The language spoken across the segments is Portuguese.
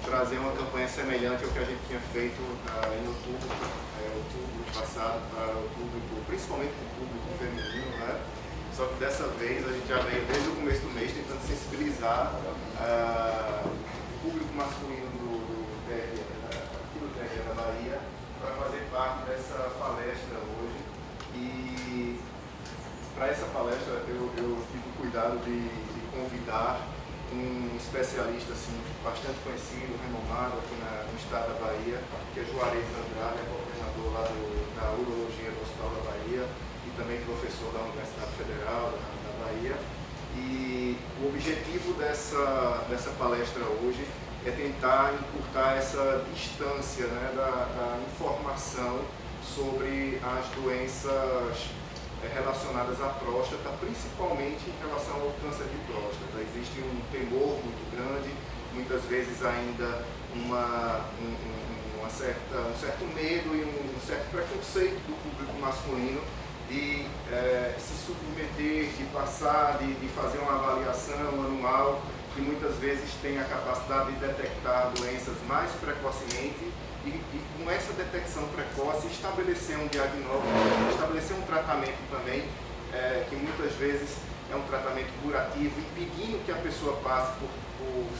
trazer uma campanha semelhante ao que a gente tinha feito em outubro passado, para o público, principalmente para o público feminino, né? Só que dessa vez a gente já veio desde o começo do mês tentando sensibilizar o público masculino do TRE da Bahia para fazer parte dessa palestra hoje. E para essa palestra eu tive o cuidado de convidar um especialista assim, bastante conhecido, renomado aqui no estado da Bahia, que é Juarez Andrade, é coordenador lá da Urologia do Hospital da Bahia e também professor da Universidade Federal da Bahia. E o objetivo dessa palestra hoje é tentar encurtar essa distância, né, da informação sobre as doenças relacionadas à próstata, principalmente em relação ao câncer de próstata. Existe um temor muito grande, muitas vezes ainda um certo medo e um certo preconceito do público masculino de se submeter, de passar, de fazer uma avaliação anual, que muitas vezes tem a capacidade de detectar doenças mais precocemente e com essa detecção precoce estabelecer um diagnóstico, estabelecer um tratamento também, que muitas vezes é um tratamento curativo, impedindo que a pessoa passe por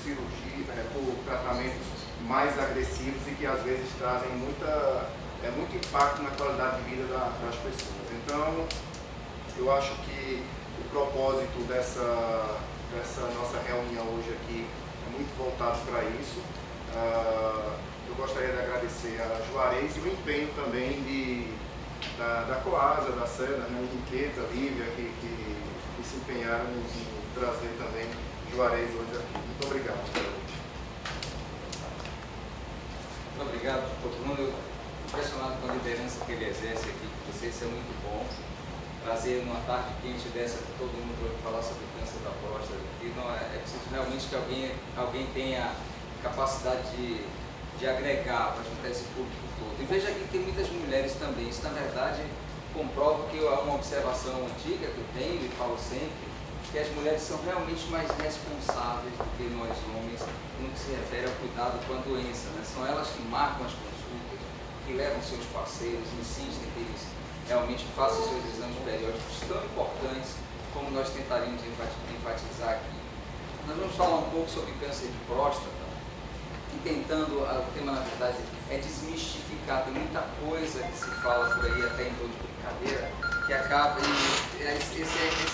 cirurgia, por tratamentos mais agressivos e que às vezes trazem muito impacto na qualidade de vida das pessoas. Então, eu acho que o propósito dessa nossa reunião hoje aqui é muito voltado para isso. Eu gostaria de agradecer a Juarez e o empenho também da Coasa, da SEDA, né, Henriqueta, Lívia, que se empenharam em trazer também Juarez hoje aqui. Muito obrigado. Muito obrigado a todo mundo. Impressionado com a liderança que ele exerce aqui com vocês, isso é muito bom. Trazer numa tarde quente dessa para todo mundo para falar sobre o câncer da próstata. E não é preciso realmente que alguém tenha capacidade de agregar para juntar esse público todo. E veja aqui que tem muitas mulheres também. Isso, na verdade, comprova que é uma observação antiga que eu tenho e falo sempre, que as mulheres são realmente mais responsáveis do que nós homens no que se refere ao cuidado com a doença, né? São elas que marcam as consultas, que levam seus parceiros, insistem que eles realmente façam seus exames periódicos tão importantes como nós tentaríamos enfatizar aqui. Nós vamos falar um pouco sobre câncer de próstata, e tentando, o tema na verdade é desmistificar, tem muita coisa que se fala por aí até em tom de brincadeira, que acaba, esse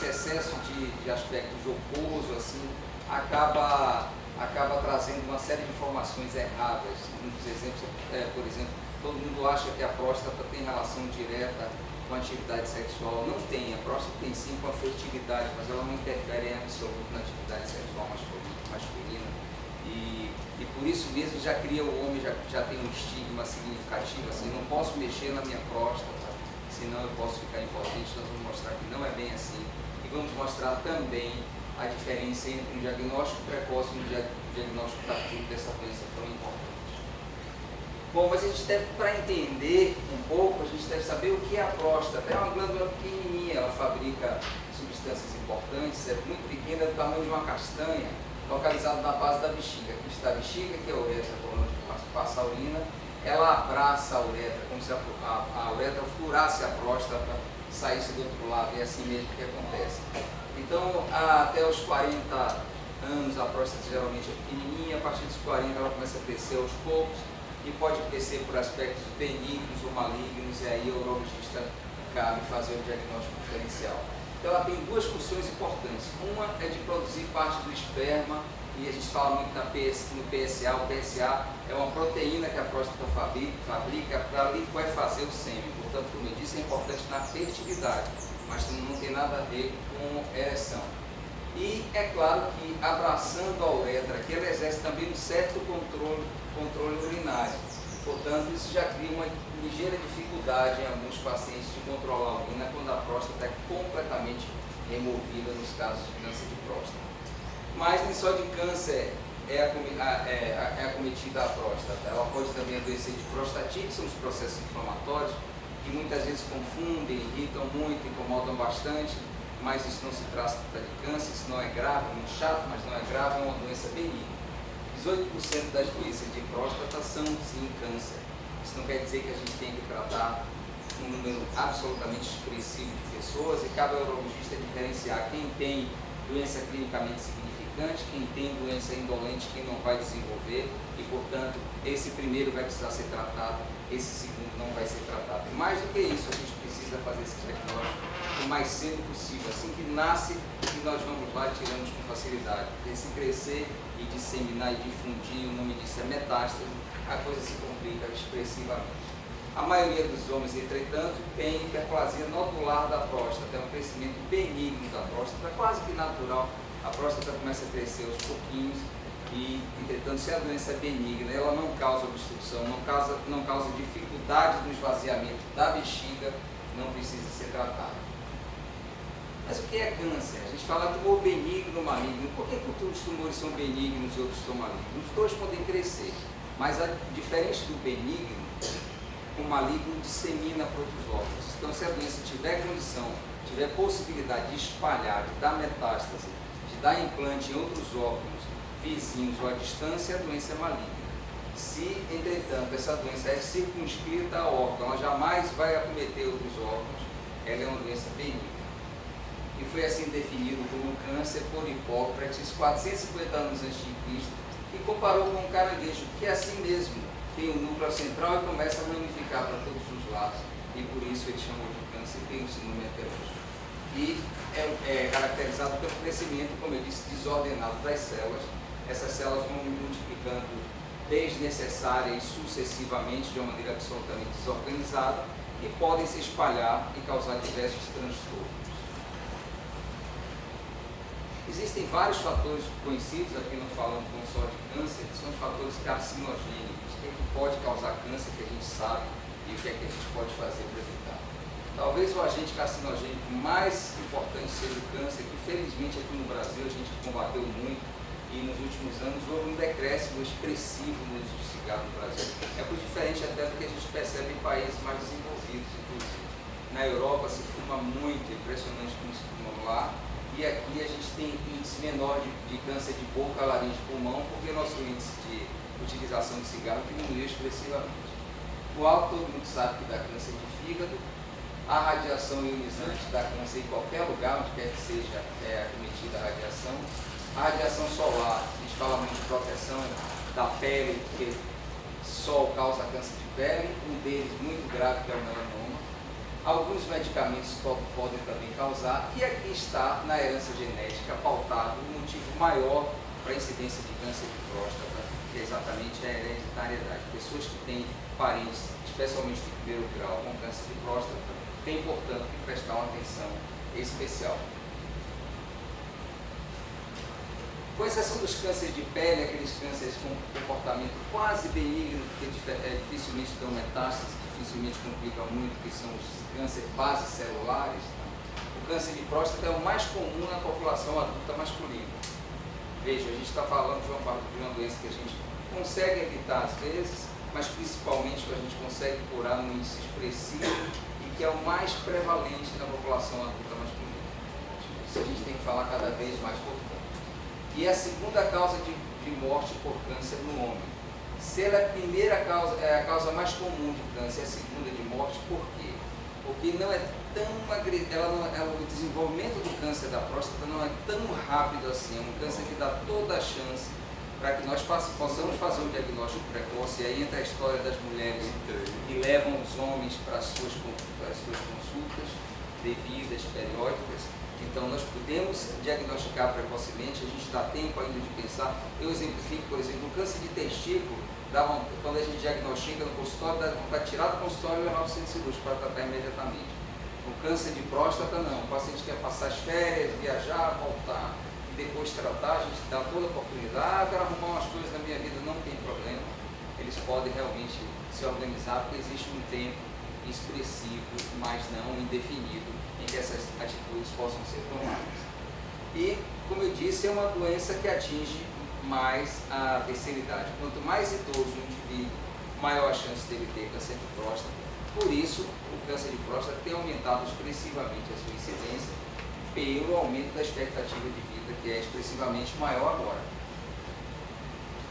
excesso de aspecto jocoso, assim, acaba trazendo uma série de informações erradas. Muitos exemplos, por exemplo, todo mundo acha que a próstata tem relação direta com a atividade sexual. Não tem, a próstata tem sim com a fertilidade, mas ela não interfere em absoluto na atividade sexual masculina. E por isso mesmo já cria o homem, já tem um estigma significativo, assim, não posso mexer na minha próstata, senão eu posso ficar impotente. Nós vamos mostrar que não é bem assim. E vamos mostrar também a diferença entre um diagnóstico precoce e um diagnóstico tardio dessa doença tão importante. Bom, mas a gente deve, para entender um pouco, a gente deve saber o que é a próstata. É uma glândula pequenininha, ela fabrica substâncias importantes, é muito pequena, do tamanho de uma castanha, localizado na base da bexiga. Aqui está a bexiga, que é a uretra, por onde passa a urina. Ela abraça a uretra, como se a uretra furasse a próstata, saísse do outro lado, e é assim mesmo que acontece. Então, até os 40 anos, a próstata geralmente é pequenininha, a partir dos 40 ela começa a crescer aos poucos, e pode crescer por aspectos benignos ou malignos, e aí o urologista cabe fazer o diagnóstico diferencial. Então ela tem duas funções importantes. Uma é de produzir parte do esperma, e a gente fala muito no PSA. O PSA é uma proteína que a próstata fabrica para liquefazer o sêmen. Portanto, como eu disse, é importante na fertilidade, mas não tem nada a ver com ereção. E é claro que abraçando a uretra, que ela exerce também um certo controle urinário. Portanto, isso já cria uma ligeira dificuldade em alguns pacientes de controlar a urina quando a próstata é completamente removida nos casos de câncer de próstata. Mas nem só de câncer é acometida a próstata. Ela pode também adoecer de prostatite, são os processos inflamatórios que muitas vezes confundem, irritam muito, incomodam bastante, mas isso não se trata de câncer, isso não é grave, é muito chato, mas não é grave, é uma doença benigna. 18% das doenças de próstata são sim câncer. Isso não quer dizer que a gente tem que tratar um número absolutamente expressivo de pessoas, e cabe ao urologista diferenciar quem tem doença clinicamente significante, quem tem doença indolente que não vai desenvolver, e portanto esse primeiro vai precisar ser tratado, esse segundo não vai ser tratado. E mais do que isso, a gente precisa fazer esse diagnóstico o mais cedo possível, assim que nasce, que nós vamos lá e tiramos com facilidade, porque se crescer e disseminar e difundir, o nome disso é metástase, a coisa se complica expressivamente. A maioria dos homens, entretanto, tem hiperplasia nodular da próstata, é um crescimento benigno da próstata, quase que natural. A próstata começa a crescer aos pouquinhos e, entretanto, se a doença é benigna, ela não causa obstrução, não causa dificuldade no esvaziamento da bexiga, não precisa ser tratada. Mas o que é câncer? A gente fala tumor benigno, maligno. Por que os tumores são benignos e outros são malignos? Os dois podem crescer, mas diferente do benigno, o maligno dissemina para outros órgãos. Então, se a doença tiver condição, tiver possibilidade de espalhar, de dar metástase, de dar implante em outros órgãos vizinhos ou à distância, a doença é maligna. Se, entretanto, essa doença é circunscrita ao órgão, ela jamais vai acometer outros órgãos, ela é uma doença benigna. E foi assim definido como câncer por Hipócrates, 450 anos antes de Cristo, e comparou com um caranguejo, que é assim mesmo, tem um núcleo central e começa a ramificar para todos os lados, e por isso ele chamou de câncer, tem esse nome até hoje. E é caracterizado pelo crescimento, como eu disse, desordenado das células. Essas células vão multiplicando desnecessária e sucessivamente, de uma maneira absolutamente desorganizada, e podem se espalhar e causar diversos transtornos. Existem vários fatores conhecidos, aqui não falando só de câncer, que são os fatores carcinogênicos. O que é que pode causar câncer, que a gente sabe, e o que é que a gente pode fazer para evitar. Talvez o agente carcinogênico mais importante seja o câncer, que felizmente aqui no Brasil a gente combateu muito, e nos últimos anos houve um decréscimo expressivo no uso de cigarro no Brasil. É por diferente até do que a gente percebe em países mais desenvolvidos, inclusive. Na Europa se fuma muito, impressionante como se fuma lá, e aqui a gente tem índice menor de câncer de boca, laringe e pulmão, porque nosso índice de utilização de cigarro diminuiu expressivamente. O álcool, todo mundo sabe que dá câncer de fígado, a radiação ionizante dá câncer em qualquer lugar, onde quer que seja emitida a radiação solar, a gente fala muito de proteção da pele, porque sol causa câncer de pele, um deles muito grave que é o melanoma. Alguns medicamentos podem também causar, e aqui está na herança genética pautado um motivo maior para a incidência de câncer de próstata, que é exatamente a hereditariedade. Pessoas que têm parentes, especialmente de primeiro grau, com câncer de próstata, tem, portanto, que prestar uma atenção especial. Com exceção dos cânceres de pele, aqueles cânceres com comportamento quase benigno, que dificilmente dão metástase, dificilmente complicam muito, que são os cânceres basicelulares, o câncer de próstata é o mais comum na população adulta masculina. Veja, a gente está falando de uma doença que a gente consegue evitar às vezes, mas principalmente que a gente consegue curar num índice expressivo e que é o mais prevalente na população adulta masculina. Isso a gente tem que falar cada vez mais por conta. E a segunda causa de morte por câncer no homem. Se ela é a primeira causa, é a causa mais comum de câncer, é a segunda de morte, por quê? Porque não é tão o desenvolvimento do câncer da próstata não é tão rápido assim, é um câncer que dá toda a chance para que nós possamos fazer um diagnóstico precoce. E aí entra a história das mulheres que levam os homens para as suas consultas devidas, periódicas. Então nós podemos diagnosticar precocemente, a gente dá tempo ainda de pensar. Eu exemplifico, por exemplo, o câncer de testículo, quando a gente diagnostica no consultório, dá vontade de tirar do consultório e levar para o centro cirúrgico para tratar imediatamente. O câncer de próstata não, o paciente quer passar as férias, viajar, voltar, e depois tratar, a gente dá toda a oportunidade. Eu quero arrumar umas coisas na minha vida, não tem problema. Eles podem realmente se organizar, porque existe um tempo expressivo, mas não indefinido, em que essas atitudes possam ser tomadas. E, como eu disse, é uma doença que atinge mais a terceira idade. Quanto mais idoso o indivíduo, maior a chance dele ter câncer de próstata. Por isso, o câncer de próstata tem aumentado expressivamente a sua incidência pelo aumento da expectativa de vida, que é expressivamente maior agora.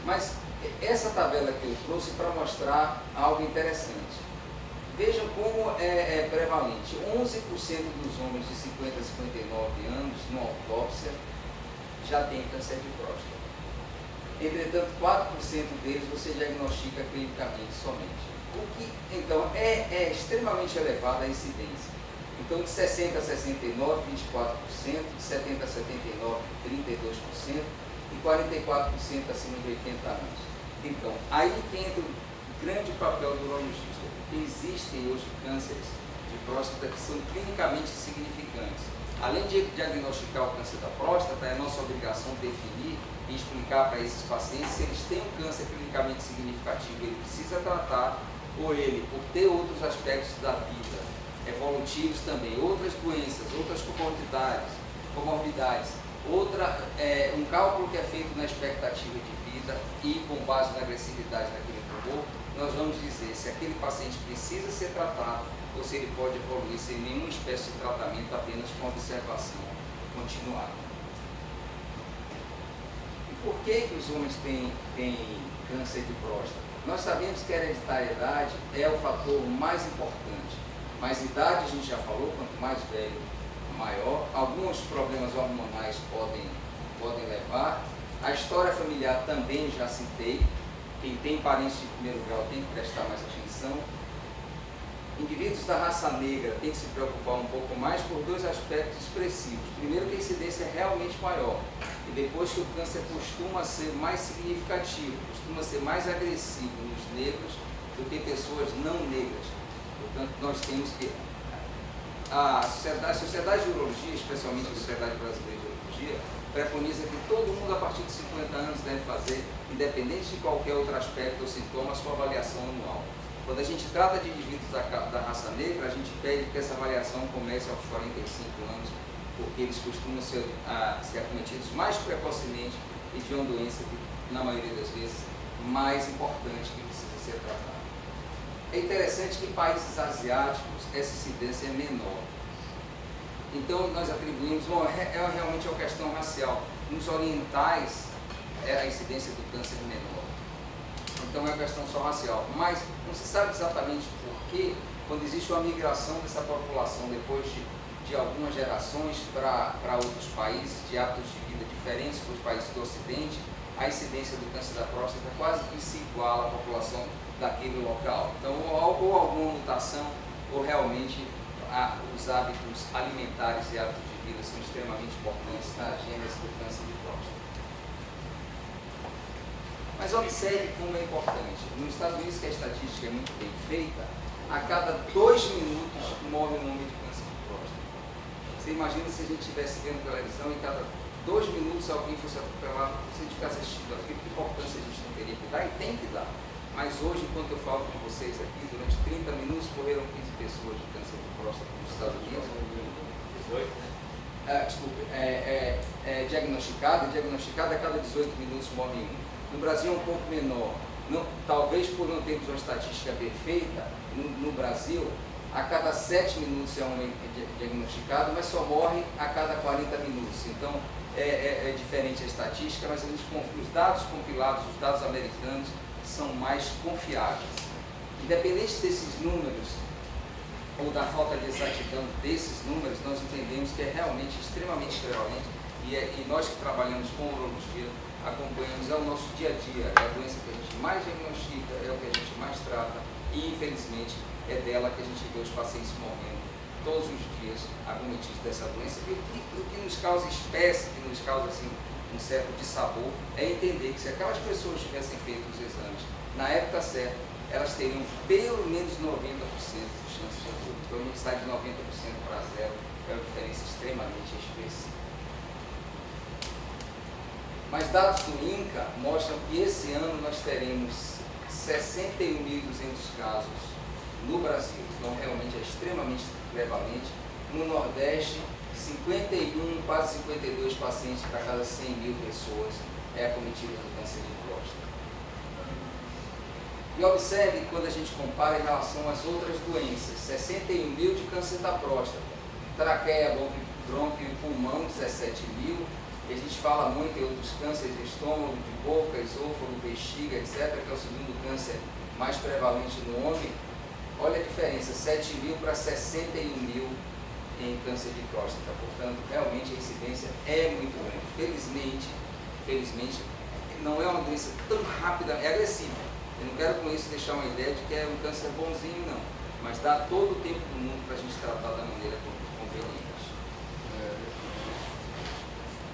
Mas essa tabela que eu trouxe para mostrar algo interessante. Vejam como é prevalente. 11% dos homens de 50 a 59 anos, numa autópsia, já tem câncer de próstata. Entretanto, 4% deles você diagnostica clinicamente somente. O que, então, é extremamente elevada a incidência. Então, de 60 a 69, 24%, de 70 a 79, 32%, e 44% acima de 80 anos. Então, aí que entra o grande papel do urologista. Existem hoje cânceres de próstata que são clinicamente significantes. Além de diagnosticar o câncer da próstata, é nossa obrigação definir e explicar para esses pacientes se eles têm um câncer clinicamente significativo, ele precisa tratar, ou ele, por ter outros aspectos da vida, evolutivos também, outras doenças, outras comorbidades, um cálculo que é feito na expectativa de vida e com base na agressividade daquele tumor, nós vamos dizer se aquele paciente precisa ser tratado ou se ele pode evoluir sem nenhuma espécie de tratamento, apenas com observação continuada. E por que os homens têm câncer de próstata? Nós sabemos que a hereditariedade é o fator mais importante, mas idade a gente já falou, quanto mais velho, maior. Alguns problemas hormonais podem levar. A história familiar também já citei. Quem tem parentes de primeiro grau tem que prestar mais atenção. Indivíduos da raça negra tem que se preocupar um pouco mais por dois aspectos expressivos. Primeiro, que a incidência é realmente maior. E depois que o câncer costuma ser mais significativo, costuma ser mais agressivo nos negros do que pessoas não negras. Portanto, nós temos que... A Sociedade de Urologia, especialmente a Sociedade Brasileira de Urologia, preconiza que todo mundo a partir de 50 anos deve fazer, independente de qualquer outro aspecto ou sintoma, a sua avaliação anual. Quando a gente trata de indivíduos da raça negra, a gente pede que essa avaliação comece aos 45 anos, porque eles costumam ser acometidos mais precocemente e de uma doença que, na maioria das vezes, mais importante que precisa ser tratada. É interessante que em países asiáticos essa incidência é menor. Então nós atribuímos, realmente é uma questão racial. Nos orientais a incidência do câncer é menor. Então é uma questão só racial. Mas não se sabe exatamente por que, quando existe uma migração dessa população depois de algumas gerações para outros países, de hábitos de vida diferentes para os países do Ocidente, a incidência do câncer da próstata quase que se iguala à população daquele local. Então, ou alguma mutação, ou realmente os hábitos alimentares e hábitos de vida são extremamente importantes na gênese do câncer de próstata. Mas observe como é importante. Nos Estados Unidos, que a estatística é muito bem feita, a cada 2 minutos morre um homem de câncer de próstata. Você imagina se a gente estivesse vendo televisão e cada 2 minutos alguém fosse atropelado, se a gente ficasse assistindo aquilo, que importância a gente não teria que dar e tem que dar. Mas hoje, enquanto eu falo com vocês aqui, durante 30 minutos morreram 15 pessoas de câncer de próstata nos Estados Unidos. 18? Diagnosticado a cada 18 minutos morre um. No Brasil é um pouco menor. Talvez por não termos uma estatística perfeita, no Brasil, a cada 7 minutos é um diagnosticado, mas só morre a cada 40 minutos. Então, é diferente a estatística, mas os dados compilados, os dados americanos, são mais confiáveis. Independente desses números, ou da falta de exatidão desses números, nós entendemos que é realmente extremamente prevalente e nós que trabalhamos com urologia, acompanhamos, é o nosso dia a dia, é a doença que a gente mais diagnostica, é o que a gente mais trata e, infelizmente, é dela que a gente vê os pacientes morrendo todos os dias acometidos dessa doença. E o que nos causa espécie, que nos causa assim, um certo dissabor, é entender que se aquelas pessoas tivessem feito os exames na época certa, elas teriam pelo menos 90% de chance de aborto. Então a gente sai de 90% para 0, é uma diferença extremamente expressiva. Mas dados do INCA mostram que esse ano nós teremos 61.200 casos no Brasil, então realmente é extremamente prevalente. No Nordeste, 51, quase 52 pacientes para cada 100 mil pessoas é acometido do câncer de próstata. E observe quando a gente compara em relação às outras doenças, 61 mil de câncer da próstata, traqueia, bronquio e pulmão, 17 mil, E a gente fala muito em outros cânceres de estômago, de boca, esôfago, bexiga, etc., que é o segundo câncer mais prevalente no homem. Olha a diferença, 7.000 para 61.000 em câncer de próstata. Portanto, realmente a incidência é muito grande. Felizmente, não é uma doença tão rápida, é agressiva. Eu não quero com isso deixar uma ideia de que é um câncer bonzinho, não. Mas dá todo o tempo do mundo para a gente tratar da maneira conveniente.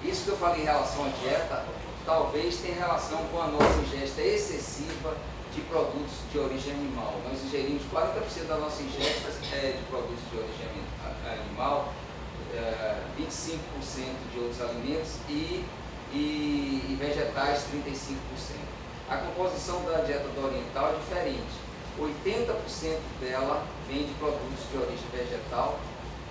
Isso que eu falei em relação à dieta, talvez tenha relação com a nossa ingesta excessiva de produtos de origem animal. Nós ingerimos 40% da nossa ingesta de produtos de origem animal, 25% de outros alimentos e vegetais 35%. A composição da dieta do oriental é diferente. 80% dela vem de produtos de origem vegetal,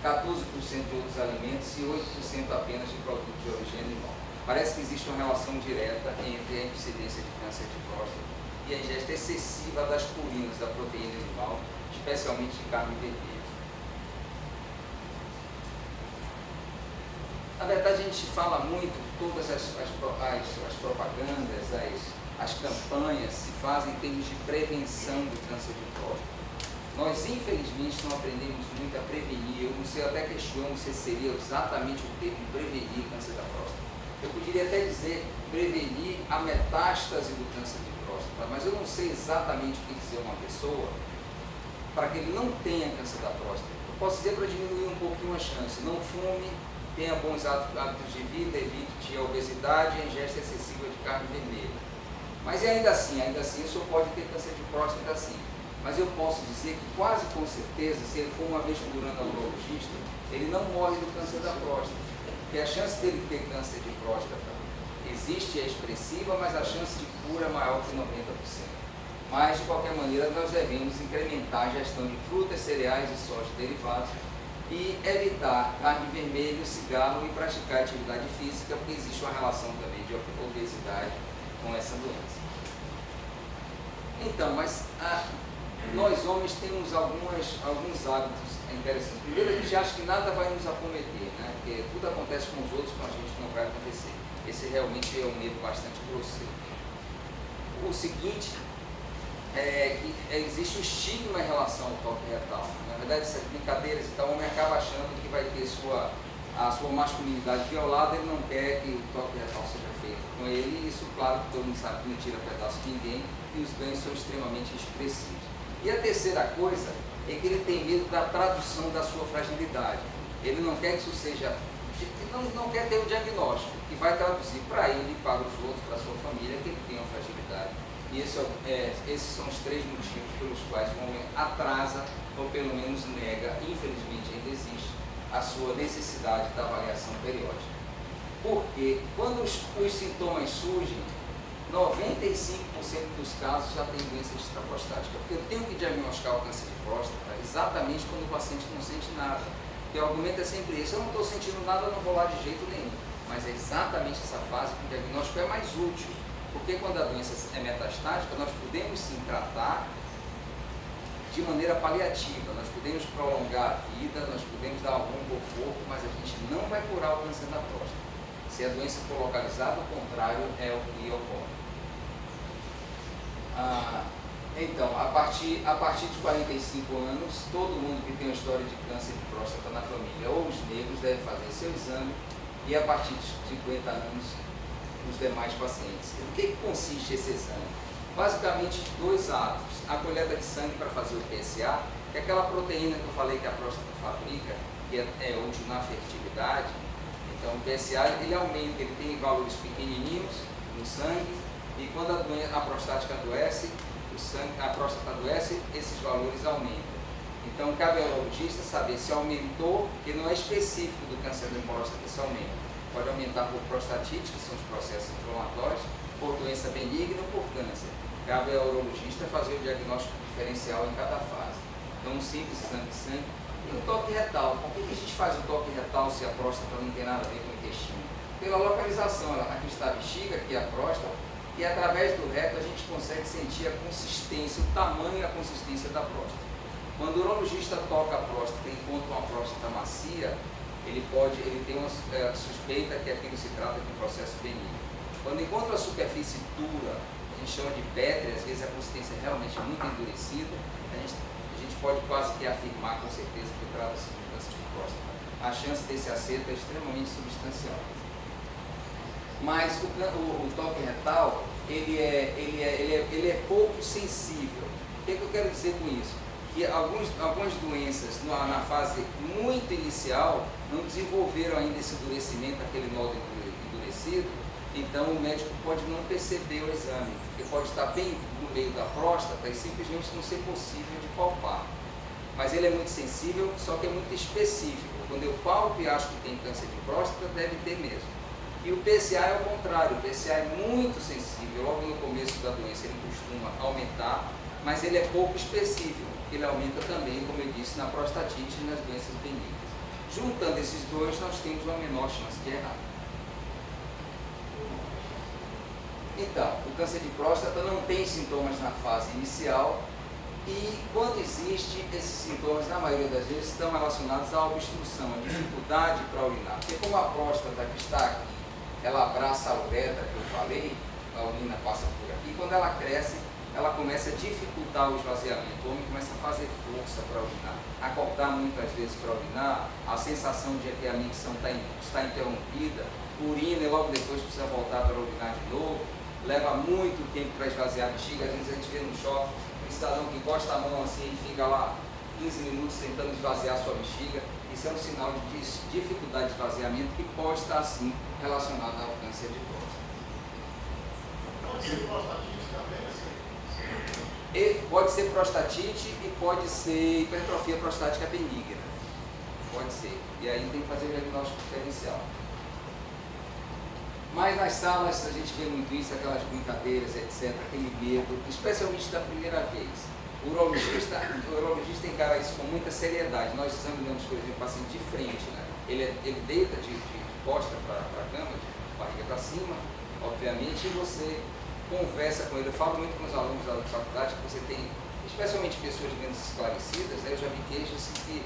14% de outros alimentos e 8% apenas de produtos de origem animal. Parece que existe uma relação direta entre a incidência de câncer de próstata e a ingesta excessiva das purinas da proteína animal, especialmente de carne vermelha. Na verdade, a gente fala muito, todas as propagandas, as campanhas se fazem em termos de prevenção do câncer de próstata. Nós, infelizmente, não aprendemos muito a prevenir. Eu não sei, eu até questiono se seria exatamente o termo prevenir câncer da próstata. Eu poderia até dizer prevenir a metástase do câncer de próstata, mas eu não sei exatamente o que dizer a uma pessoa para que ele não tenha câncer da próstata. Eu posso dizer para diminuir um pouquinho a chance. Não fume, tenha bons hábitos de vida, evite a obesidade e a ingesta excessiva de carne vermelha. Mas ainda assim, o senhor pode ter câncer de próstata sim. Mas eu posso dizer que quase com certeza, se ele for uma vez por ano ao urologista, ele não morre do câncer da próstata. Porque a chance dele ter câncer de próstata existe, é expressiva, mas a chance de cura é maior que 90%. Mas, de qualquer maneira, nós devemos incrementar a ingestão de frutas, cereais e soja derivados e evitar carne vermelha, cigarro e praticar atividade física, porque existe uma relação também de obesidade com essa doença. Então, mas nós homens temos alguns hábitos interessantes. Primeiro, a gente acha que nada vai nos acometer, né? Porque tudo acontece com os outros, com a gente não vai acontecer. Esse realmente é um medo bastante grosseiro. O seguinte é que existe um estigma em relação ao toque retal. Na verdade, essas brincadeiras, então, o homem acaba achando que vai ter a sua masculinidade violada, ele não quer que o toque retal seja feito com ele, e isso, claro, que todo mundo sabe que não tira pedaço de ninguém, e os ganhos são extremamente expressivos. E a terceira coisa é que ele tem medo da tradução da sua fragilidade. Ele não quer que isso seja, não quer ter o diagnóstico, que vai traduzir para ele e para os outros, para a sua família, que ele tem uma fragilidade. E esses são os 3 motivos pelos quais o homem atrasa, ou pelo menos nega, infelizmente ainda existe, a sua necessidade da avaliação periódica. Porque quando os sintomas surgem, 95% dos casos já tem doença extraprostática. Porque eu tenho que diagnosticar o câncer de próstata exatamente quando o paciente não sente nada. Porque o argumento é sempre esse: eu não estou sentindo nada, eu não vou lá de jeito nenhum. Mas é exatamente essa fase que o diagnóstico é mais útil. Porque quando a doença é metastática, nós podemos sim tratar de maneira paliativa, nós podemos prolongar a vida, nós podemos dar algum conforto, mas a gente não vai curar o câncer da próstata. Se a doença for localizada, o contrário é o que ocorre. Então, a partir de 45 anos, todo mundo que tem uma história de câncer de próstata na família, ou os negros, deve fazer seu exame, e a partir de 50 anos, os demais pacientes. O que consiste esse exame? Basicamente, 2 atos. A coleta de sangue para fazer o PSA, que é aquela proteína que eu falei que a próstata fabrica, que é útil na fertilidade. Então, o PSA, ele aumenta, ele tem valores pequenininhos no sangue, e quando a prostática adoece, a próstata adoece, esses valores aumentam. Então, cabe ao urologista saber se aumentou, que não é específico do câncer de próstata esse aumento. Pode aumentar por prostatite, que são os processos inflamatórios, por doença benigna ou por câncer. Cabe ao urologista fazer o diagnóstico diferencial em cada fase. Então, um simples exame de sangue. E o toque retal. Por que a gente faz o toque retal se a próstata não tem nada a ver com o intestino? Pela localização. Aqui está a bexiga, aqui a próstata, e através do reto a gente consegue sentir a consistência, o tamanho e a consistência da próstata. Quando o urologista toca a próstata e encontra uma próstata macia, ele tem uma suspeita que aquilo se trata de um processo benigno. Quando encontra a superfície dura, a gente chama de pétrea, às vezes a consistência é realmente muito endurecida, a gente pode quase que afirmar com certeza que trata-se de câncer de próstata. A chance desse acerto é extremamente substancial. Mas o toque retal, ele é pouco sensível. O que eu quero dizer com isso? Que algumas doenças na fase muito inicial não desenvolveram ainda esse endurecimento, aquele nódulo endurecido, então o médico pode não perceber o exame, porque pode estar bem no meio da próstata e simplesmente não ser possível de palpar. Mas ele é muito sensível, só que é muito específico. Quando eu palpo e acho que tem câncer de próstata, deve ter mesmo. E o PSA é o contrário, o PSA é muito sensível, logo no começo da doença ele costuma aumentar, mas ele é pouco específico, ele aumenta também, como eu disse, na prostatite e nas doenças benignas. Juntando esses dois, nós temos uma menor chance de errar. Então, o câncer de próstata não tem sintomas na fase inicial e quando existe, esses sintomas, na maioria das vezes, estão relacionados à obstrução, à dificuldade para urinar. Porque como a próstata que está aqui, ela abraça a uretra que eu falei, a urina passa por aqui, quando ela cresce, ela começa a dificultar o esvaziamento, o homem começa a fazer força para urinar, acordar muitas vezes para urinar, a sensação de que a micção está interrompida, urina e logo depois precisa voltar para urinar de novo, leva muito tempo para esvaziar a bexiga, às vezes a gente vê no shopping, um cidadão que encosta a mão assim e fica lá 15 minutos tentando esvaziar a sua bexiga, isso é um sinal de dificuldade de esvaziamento que pode estar sim relacionado ao câncer de próstata. Pode ser prostatite também, assim? Pode ser prostatite e pode ser hipertrofia prostática benigna. Pode ser. E aí tem que fazer o diagnóstico diferencial. Mas nas salas a gente vê muito isso, aquelas brincadeiras, etc., aquele medo, especialmente da primeira vez. O urologista encara isso com muita seriedade. Nós examinamos, por exemplo, o paciente de frente, né? Ele deita de costa para a cama, de barriga para cima, obviamente, e você conversa com ele. Eu falo muito com os alunos da faculdade que você tem, especialmente pessoas menos esclarecidas, né? Eu já vi queixas assim, que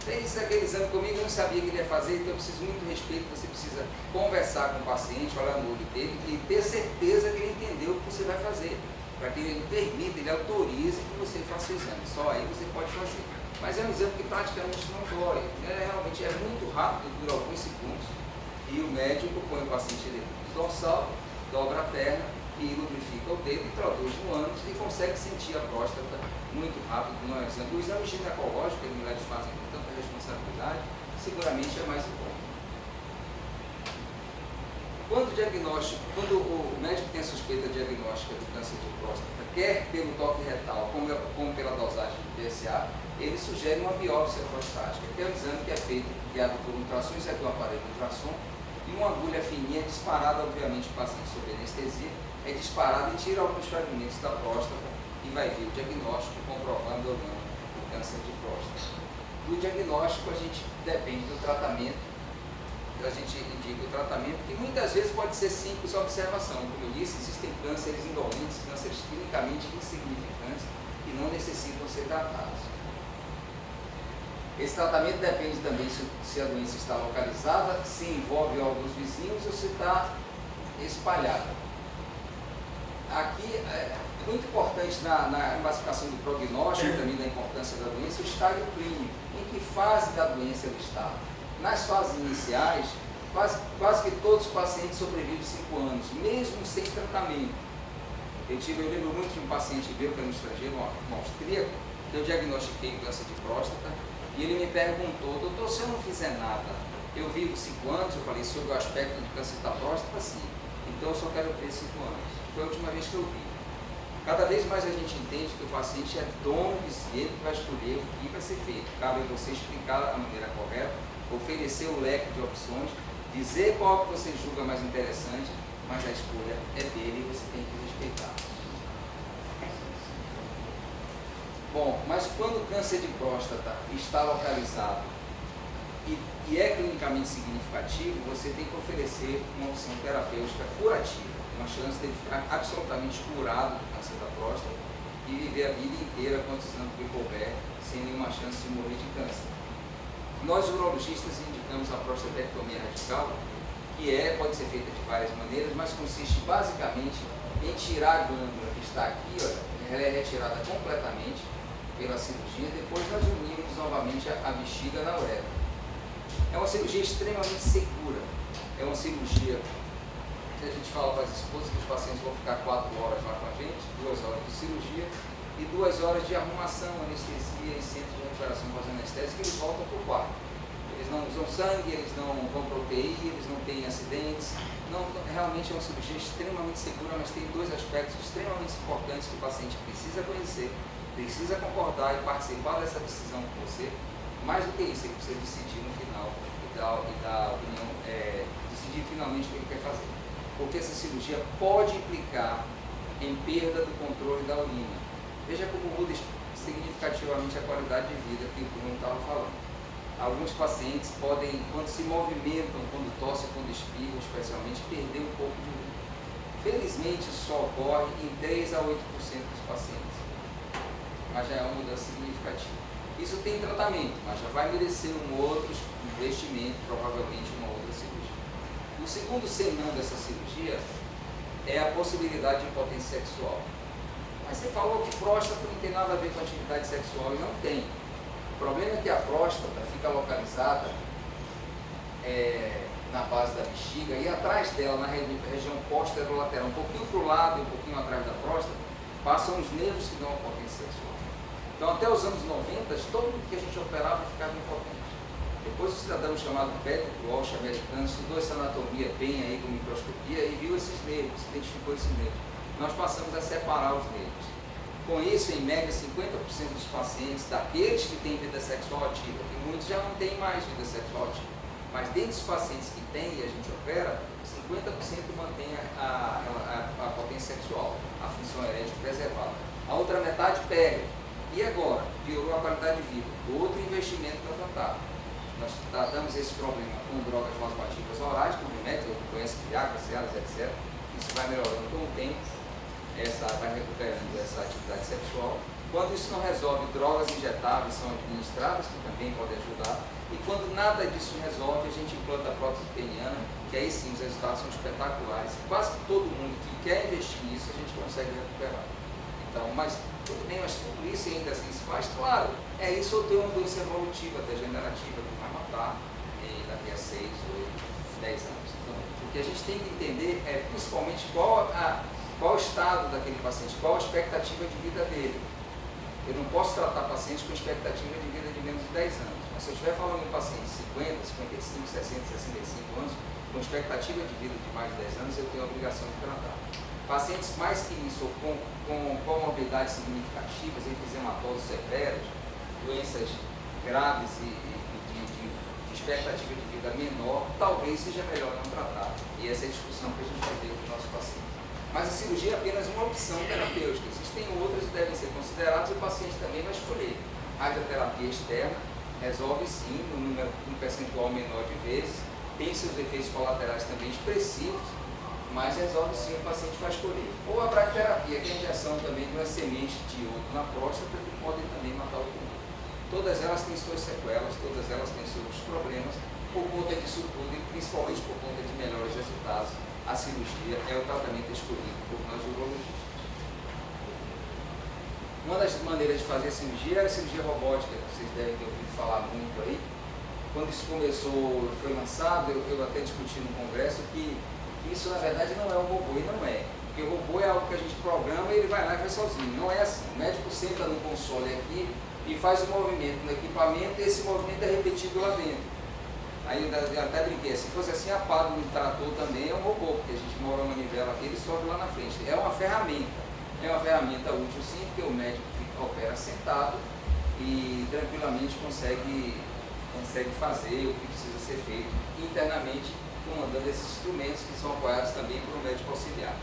fez aquele exame comigo, eu não sabia o que ele ia fazer, então eu preciso muito respeito, você precisa conversar com o paciente, olhar no olho dele e ter certeza que ele entendeu o que você vai fazer, para que ele permita, ele autorize que você faça o exame, só aí você pode fazer. Mas é um exame que praticamente não dói, realmente é muito rápido, dura alguns segundos, e o médico põe o paciente dentro do dorsal, dobra a perna e lubrifica o dedo, introduz no ânus e consegue sentir a próstata muito rápido no exame. O exame ginecológico que as mulheres fazem com tanta responsabilidade, seguramente é mais importante. Quando o médico tem a suspeita diagnóstica do câncer de próstata, quer pelo toque retal, como pela dosagem de PSA, ele sugere uma biópsia prostática, que é um exame que é feito guiado por ultrassom, isso aqui é um aparelho de ultrassom, e uma agulha fininha disparada, obviamente, o paciente sob anestesia, é disparada e tira alguns fragmentos da próstata e vai ver o diagnóstico comprovando ou não o câncer de próstata. Do diagnóstico a gente depende do tratamento, a gente indica o tratamento, que muitas vezes pode ser simples a observação. Como eu disse, existem cânceres indolentes, cânceres clinicamente insignificantes que não necessitam ser tratados. Esse tratamento depende também se a doença está localizada, se envolve alguns vizinhos ou se está espalhada. Aqui é muito importante na classificação do prognóstico e também da importância da doença o estágio clínico, em que fase da doença ele está. Nas fases iniciais, quase que todos os pacientes sobrevivem 5 anos, mesmo sem tratamento. Eu lembro muito de um paciente que veio para o estrangeiro, um austríaco, que eu diagnostiquei câncer de próstata, e ele me perguntou: doutor, se eu não fizer nada, eu vivo 5 anos? Eu falei: sobre o aspecto de câncer da próstata, sim. Então eu só quero ver 5 anos. Foi a última vez que eu vi. Cada vez mais a gente entende que o paciente é dono de si, ele vai escolher o que vai ser feito. Cabe a você explicar a maneira correta, oferecer o leque de opções, dizer qual que você julga mais interessante, mas a escolha é dele e você tem que respeitar. Bom, mas quando o câncer de próstata está localizado e é clinicamente significativo, você tem que oferecer uma opção terapêutica curativa, uma chance de ele ficar absolutamente curado do câncer da próstata e viver a vida inteira quantos anos que couber, sem nenhuma chance de morrer de câncer. Nós urologistas indicamos a prostatectomia radical, que pode ser feita de várias maneiras, mas consiste basicamente em tirar a glândula que está aqui, olha, ela é retirada completamente pela cirurgia, depois nós unimos novamente a bexiga na uretra. É uma cirurgia extremamente segura, é uma cirurgia que a gente fala para as esposas que os pacientes vão ficar 4 horas lá com a gente, 2 horas de cirurgia e 2 horas de arrumação, anestesia e centro de recuperação pós-anestésica, eles voltam para o quarto. Eles não usam sangue, eles não vão para UTI, eles não têm acidentes. Realmente é uma cirurgia extremamente segura, mas tem 2 aspectos extremamente importantes que o paciente precisa conhecer, precisa concordar e participar dessa decisão com você. Mais do que isso, ele precisa decidir no final e dar opinião, decidir finalmente o que ele quer fazer. Porque essa cirurgia pode implicar em perda do controle da urina. Veja como muda significativamente a qualidade de vida que o Bruno estava falando. Alguns pacientes podem, quando se movimentam, quando tossem, quando espirram, especialmente, perder um pouco de urina. Felizmente, isso só ocorre em 3 a 8% dos pacientes, mas já é uma mudança significativa. Isso tem tratamento, mas já vai merecer um outro investimento, provavelmente uma outra cirurgia. O segundo senão dessa cirurgia é a possibilidade de impotência sexual. Mas você falou que próstata não tem nada a ver com atividade sexual, e não tem. O problema é que a próstata fica localizada na base da bexiga e atrás dela, na região posterolateral, um pouquinho para o lado e um pouquinho atrás da próstata, passam os nervos que dão a potência sexual. Então, até os anos 90, todo mundo que a gente operava ficava impotente. Depois o cidadão chamado Patrick Walsh, americano, estudou essa anatomia bem aí com microscopia e viu esses nervos, identificou esses nervos. Nós passamos a separar os nervos. Com isso, em média, 50% dos pacientes, daqueles que têm vida sexual ativa, que muitos já não têm mais vida sexual ativa, mas dentre os pacientes que têm e a gente opera, 50% mantém a potência sexual, a função erétil preservada. A outra metade pega. E agora? Piorou a qualidade de vida. Outro investimento para tratar. Nós tratamos esse problema com drogas vasoativas orais, com remédios, eu conheço Viagra, Cialis, etc. Isso vai melhorando com o tempo. Vai recuperando essa atividade sexual. Quando isso não resolve, drogas injetáveis são administradas, que também podem ajudar. E quando nada disso resolve, a gente implanta a prótese peniana, que aí sim os resultados são espetaculares. Quase que todo mundo que quer investir nisso, a gente consegue recuperar. Então, mas tudo bem, mas tudo isso ainda assim se faz, claro, isso ou ter uma doença evolutiva, degenerativa, que vai matar daqui a 6, 8, 10 anos. Então, o que a gente tem que entender é principalmente qual o estado daquele paciente, qual a expectativa de vida dele. Eu não posso tratar pacientes com expectativa de vida de menos de 10 anos, mas se eu estiver falando de um paciente de 50, 55, 60, 65 anos, com expectativa de vida de mais de 10 anos, eu tenho a obrigação de tratar. Pacientes mais que isso, com comorbidades significativas, enfisematósis severos, doenças graves e de expectativa de vida menor, talvez seja melhor não tratar. E essa é a discussão que a gente vai ter com o nosso paciente. Mas a cirurgia é apenas uma opção terapêutica. Existem outras que devem ser consideradas e o paciente também vai escolher. Radioterapia externa resolve sim, um percentual menor de vezes, tem seus efeitos colaterais também expressivos, mas resolve sim, o paciente vai escolher. Ou a bracterapia, que é a injeção também de uma semente de iodo na próstata, que pode também matar o tumor. Todas elas têm suas sequelas, todas elas têm seus problemas, por conta disso tudo e principalmente por conta de melhores resultados. A cirurgia é o tratamento escolhido por nós urologistas. Uma das maneiras de fazer a cirurgia era a cirurgia robótica, que vocês devem ter ouvido falar muito aí. Quando isso começou, foi lançado, eu até discuti no congresso que isso na verdade não é um robô, e não é. Porque o robô é algo que a gente programa e ele vai lá e faz sozinho. Não é assim. O médico senta no console aqui e faz o movimento no equipamento e esse movimento é repetido lá dentro. Aí eu até brinquei, se fosse assim, a pá do trator também é um robô, porque a gente mora uma manivela aqui, ele sobe lá na frente. É uma ferramenta útil sim, porque o médico opera sentado e tranquilamente consegue fazer o que precisa ser feito internamente, comandando esses instrumentos que são apoiados também por um médico auxiliar.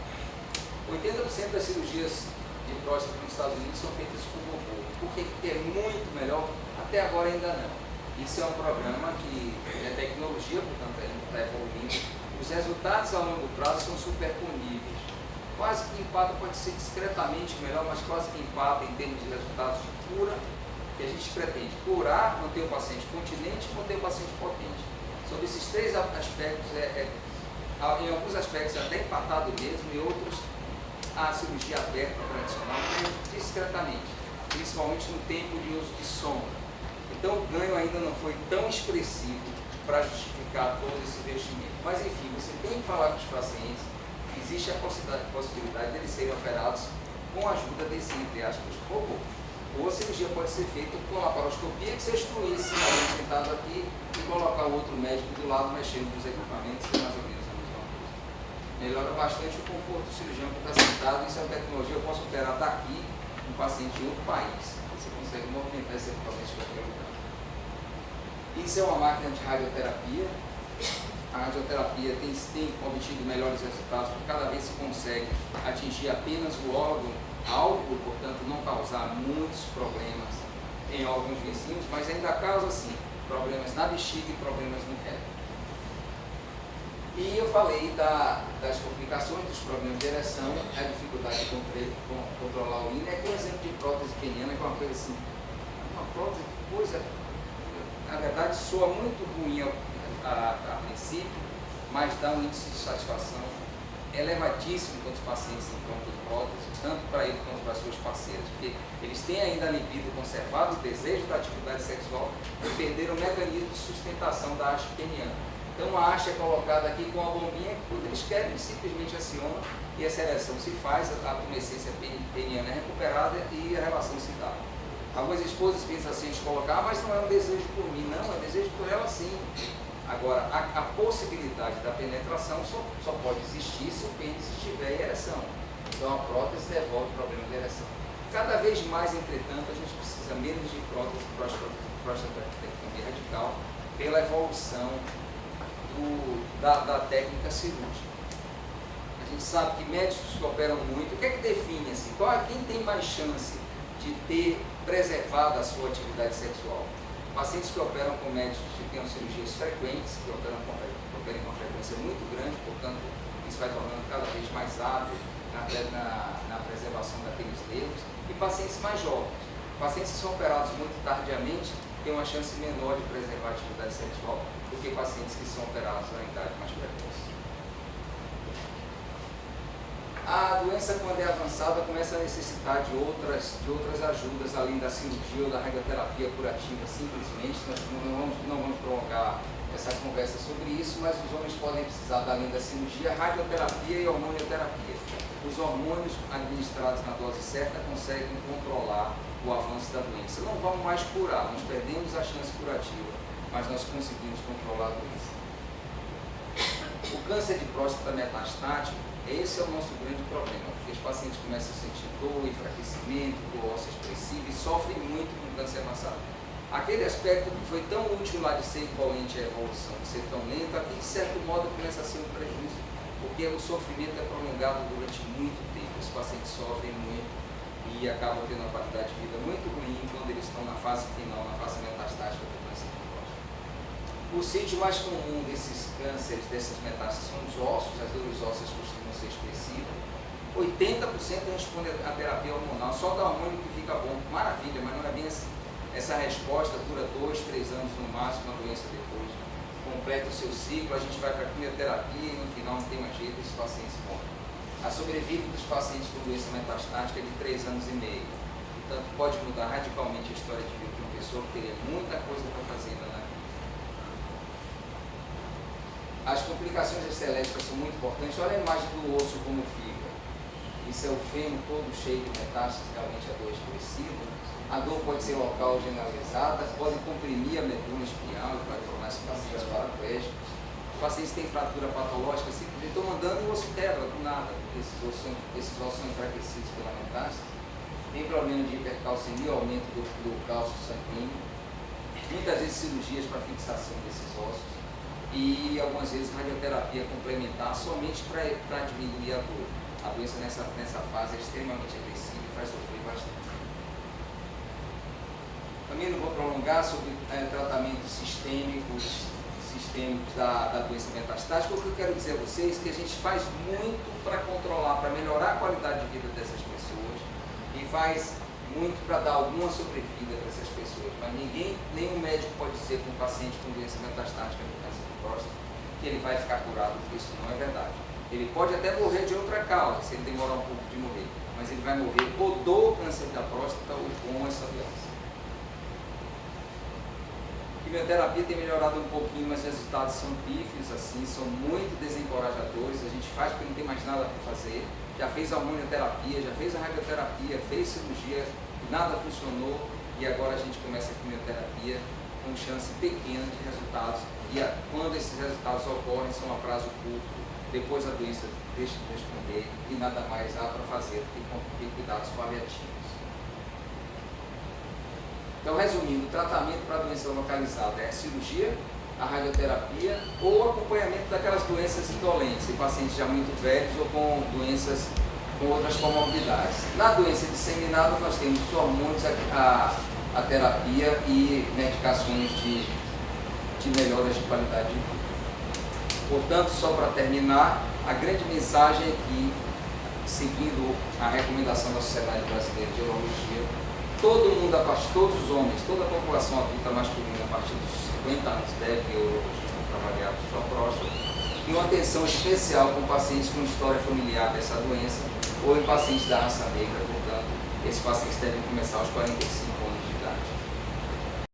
80% das cirurgias de próstata nos Estados Unidos são feitas com robô. Por que é muito melhor? Até agora ainda não. Isso é um programa que é tecnologia, portanto, está evoluindo. Os resultados a longo prazo são superponíveis. Quase que empata, pode ser discretamente melhor, mas quase que empata em termos de resultados de cura, que que a gente pretende curar, manter o paciente continente e manter o paciente potente. Sobre esses três aspectos, em alguns aspectos até empatado mesmo, e outros a cirurgia aberta tradicional discretamente, principalmente no tempo de uso de sombra. Então o ganho ainda não foi tão expressivo para justificar todo esse investimento. Mas enfim, você tem que falar com os pacientes, existe a possibilidade de eles serem operados com a ajuda desse, entre aspas, robô. Ou a cirurgia pode ser feita com laparoscopia, que você excluísse alguém sentado aqui e colocar o outro médico do lado mexendo nos equipamentos, é mais ou menos a mesma coisa. Melhora bastante o conforto do cirurgião que está sentado. Isso é uma tecnologia, eu posso operar daqui um paciente em outro país. Você consegue movimentar esse equipamento de qualquer lugar. Isso é uma máquina de radioterapia. A radioterapia tem obtido melhores resultados, porque cada vez se consegue atingir apenas o órgão alvo, portanto não causar muitos problemas em órgãos vizinhos, mas ainda causa sim problemas na bexiga e problemas no reto. E eu falei das complicações, dos problemas de ereção, a dificuldade de controlar o urina. É que o exemplo de prótese peniana, que é uma coisa assim, uma prótese, coisa, na verdade soa muito ruim a princípio, mas dá um índice de satisfação elevadíssimo quando os pacientes encontram prótese, tanto para ele quanto para suas parceiras, porque eles têm ainda a libido conservado, o desejo da atividade sexual, e perderam o mecanismo de sustentação da haste peniana. Então a haste é colocada aqui com a bombinha, que quando eles querem, eles simplesmente acionam e essa ereção se faz, a tumescência peniana é recuperada e a relação se dá. Algumas esposas pensam assim, de colocar, mas não é um desejo por mim, não, é um desejo por ela sim. Agora, a possibilidade da penetração só pode existir se o pênis estiver em ereção. Então a prótese devolve o problema de ereção. Cada vez mais, entretanto, a gente precisa menos de prótese prostatectomia radical pela evolução da técnica cirúrgica. A gente sabe que médicos que operam muito, o que é que define assim? Quem tem mais chance de ter preservado a sua atividade sexual? Pacientes que operam com médicos que tenham cirurgias frequentes, que operam com frequência muito grande, portanto, isso vai tornando cada vez mais hábil na preservação daqueles nervos, e pacientes mais jovens. Pacientes que são operados muito tardiamente têm uma chance menor de preservar a atividade sexual do que pacientes que são operados na idade mais precoce. A doença, quando é avançada, começa a necessitar de outras ajudas, além da cirurgia ou da radioterapia curativa, simplesmente. Nós não vamos prolongar essa conversa sobre isso, mas os homens podem precisar, além da cirurgia, radioterapia e hormonioterapia. Os hormônios administrados na dose certa conseguem controlar o avanço da doença. Não vamos mais curar, nós perdemos a chance curativa, mas nós conseguimos controlar a doença. O câncer de próstata metastático, esse é o nosso grande problema, porque os pacientes começam a sentir dor, enfraquecimento, dor óssea expressiva e sofrem muito com o câncer avançado. Aquele aspecto que foi tão útil lá de ser imponente a evolução, de ser tão lento, aqui de certo modo começa a ser um prejuízo, porque o sofrimento é prolongado durante muito tempo, os pacientes sofrem muito e acabam tendo uma qualidade de vida muito ruim quando eles estão na fase final, na fase metastática do câncer de próstata. O sítio mais comum desses cânceres, dessas metástases, são os ossos, as dores ósseas costumam ser expressivas. 80% responde à terapia hormonal, só dá hormônio que fica bom, maravilha, mas não é bem assim. Essa resposta dura 2, 3 anos no máximo, a doença depois completa o seu ciclo, a gente vai para a quimioterapia e no final não tem mais jeito, esses pacientes morrem. A sobrevida dos pacientes com doença metastática é de 3 anos e meio, portanto pode mudar radicalmente a história de vida de uma pessoa que teria muita coisa para fazer ainda na vida. As complicações esqueléticas são muito importantes. Olha a imagem do osso como fica. Isso é o fêmur todo cheio de metástases, realmente a dor expressiva. A dor pode ser local ou generalizada, pode comprimir a medula espinhal e vai tornar esses pacientes paraplégicos. Os pacientes têm fratura patológica, simplesmente estão andando e o osso quebra do nada, porque esses ossos são enfraquecidos pela metástase. Tem problema de hipercalcemia, aumento do cálcio sanguíneo. Muitas vezes cirurgias para fixação desses ossos. E algumas vezes radioterapia complementar somente para diminuir a dor. A doença nessa fase é extremamente agressiva e faz sofrer bastante. Também não vou prolongar sobre tratamentos sistêmicos da doença metastática. O que eu quero dizer a vocês é que a gente faz muito para controlar, para melhorar a qualidade de vida dessas pessoas e faz muito para dar alguma sobrevida para essas pessoas, mas nenhum médico pode dizer para um paciente com doença metastática de câncer de próstata que ele vai ficar curado, porque isso não é verdade. Ele pode até morrer de outra causa, se ele demorar um pouco de morrer, mas ele vai morrer ou do câncer da próstata ou com essa doença. A quimioterapia tem melhorado um pouquinho, mas os resultados são pífios, assim, são muito desencorajadores. A gente faz porque não tem mais nada para fazer. Já fez a hormonioterapia, já fez a radioterapia, fez cirurgia, nada funcionou, e agora a gente começa a quimioterapia com chance pequena de resultados, e quando esses resultados ocorrem são a prazo curto, depois a doença deixa de responder e nada mais há para fazer do que ter cuidados paliativos. Então, resumindo, o tratamento para a doença localizada é a cirurgia, a radioterapia ou o acompanhamento daquelas doenças indolentes, em pacientes já muito velhos ou com doenças com outras comorbidades. Na doença disseminada, nós temos os hormônios, a terapia e medicações de melhoras de qualidade de vida. Portanto, só para terminar, a grande mensagem é que, seguindo a recomendação da Sociedade Brasileira de Urologia, todo mundo, todos os homens, toda a população adulta masculina a partir dos 50 anos deve ir ao urologista para avaliar a sua próstata, e uma atenção especial com pacientes com história familiar dessa doença ou em pacientes da raça negra. Portanto, esses pacientes devem começar aos 45 anos de idade.